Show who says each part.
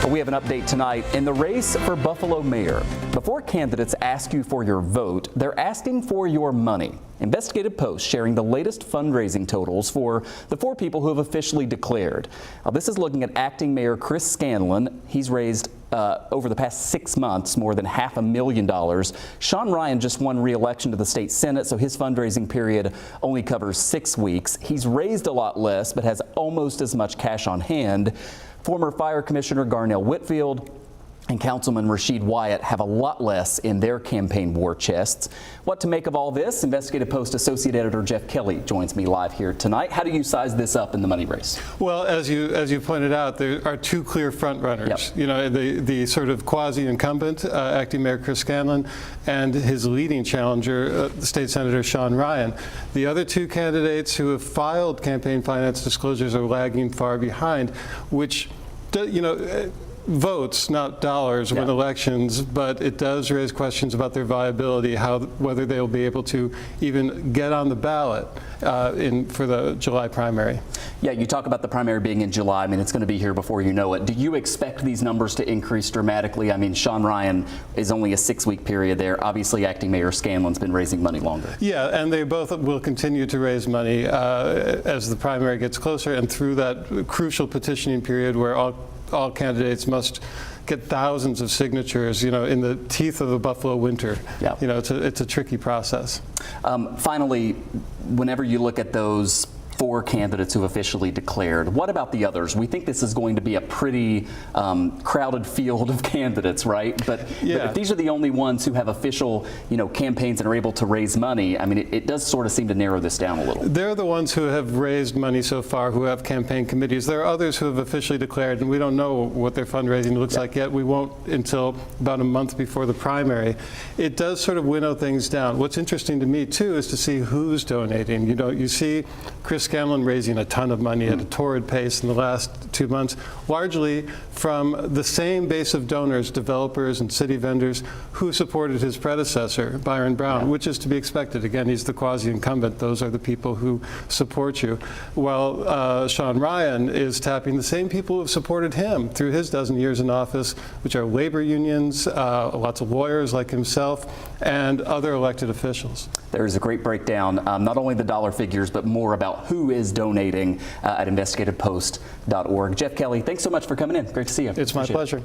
Speaker 1: We have an update tonight in the race for Buffalo mayor. Before candidates ask you for your vote, they're asking for your money. Investigative Post sharing the latest fundraising totals for the 4 people who have officially declared. Now, this is looking at acting mayor Chris Scanlon. He's raised over the past 6 months more than $500,000. Sean Ryan just won re-election to the state Senate, so his fundraising period only covers 6 weeks. He's raised a lot less, but has almost as much cash on hand. Former Fire Commissioner Garnell Whitfield and Councilman Rasheed Wyatt have a lot less in their campaign war chests. What to make of all this? Investigative Post Associate Editor Jeff Kelly joins me live here tonight. How do you size this up in the money race?
Speaker 2: Well, as you pointed out, there are 2 clear front runners. Yep. You know, the sort of quasi-incumbent acting mayor Chris Scanlon and his leading challenger, State Senator Sean Ryan. The other 2 candidates who have filed campaign finance disclosures are lagging far behind, which, you know, votes, not dollars, win elections, but it does raise questions about their viability, whether they'll be able to even get on the ballot for the July primary.
Speaker 1: Yeah, you talk about the primary being in July. I mean, it's going to be here before you know it. Do you expect these numbers to increase dramatically? I mean, Sean Ryan is only a 6-week period there. Obviously, acting mayor Scanlon's been raising money longer. Yeah,
Speaker 2: and they both will continue to raise money as the primary gets closer and through that crucial petitioning period where all candidates must get thousands of signatures, you know, in the teeth of the Buffalo winter. Yeah. You know, it's a tricky process.
Speaker 1: Finally, whenever you look at those 4 candidates who officially declared, what about the others? We think this is going to be a pretty crowded field of candidates, right? But if these are the only ones who have official, you know, campaigns and are able to raise money, I mean, it does sort of seem to narrow this down a little.
Speaker 2: They're the ones who have raised money so far, who have campaign committees. There are others who have officially declared, and we don't know what their fundraising looks like yet. We won't until about a month before the primary. It does sort of winnow things down. What's interesting to me, too, is to see who's donating. You know, you see Chris Scanlon raising a ton of money at a torrid pace in the last 2 months, largely from the same base of donors, developers and city vendors who supported his predecessor, Byron Brown, which is to be expected. Again, he's the quasi-incumbent. Those are the people who support you. While Sean Ryan is tapping the same people who have supported him through his dozen years in office, which are labor unions, lots of lawyers like himself, and other elected officials.
Speaker 1: There's a great breakdown, not only the dollar figures, but more about who is donating at investigativepost.org. Jeff Kelly, thanks so much for coming in. Great to see you.
Speaker 2: It's my pleasure.